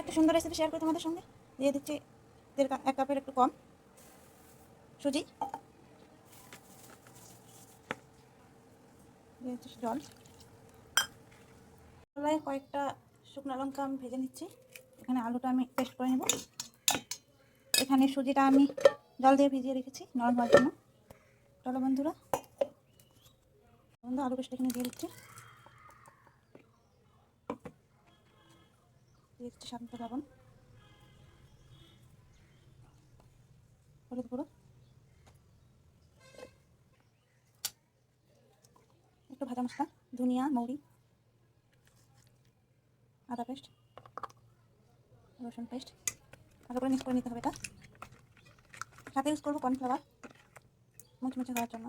একটা সুন্দর recipe share করি তোমাদের সঙ্গে। দিয়ে দিচ্ছি 1 কাপের একটু কম সুজি, দিয়ে দিচ্ছি জল, কড়াইয়ে কয়েকটা শুকনো লঙ্কা আমি ভেজে নিচ্ছি। এখানে আলুটা আমি পেস্ট করে নেব। এখানে সুজিটা আমি জল দিয়ে ভিজিয়ে রেখেছি নরম হওয়ার জন্য। চলো বন্ধুরা, আলু পেস্ট এখানে দিয়ে দিচ্ছি। দিয়ে দিচ্ছি স্বাদ মতো লবণ, হলুদ গুঁড়ো, একটু ভাজা মশলা, ধনিয়া, মৌরি, আদা পেস্ট, রসুন পেস্ট, ভালো করে মিক্স করে নিতে হবে। এটা সাথে ইউজ করবো কর্নফ্লাওয়ার মুচমুচে হওয়ার জন্য।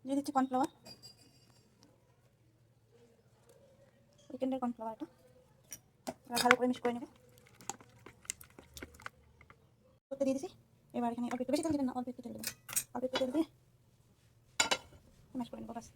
দিয়ে দিচ্ছি কর্নফ্লাওয়ার, উইকেন্ডের কর্নফ্লাওয়ার। এটা ভালো করে মিক্স করে নেবে। করতে দিয়ে দিচ্ছি। এবার এখানে অল্প একটু বেশি তেল দেবেন না, অল্প একটু তেল দেবেন। অল্প একটু তেল দিয়ে ম্যাশ করে নেবো বাস।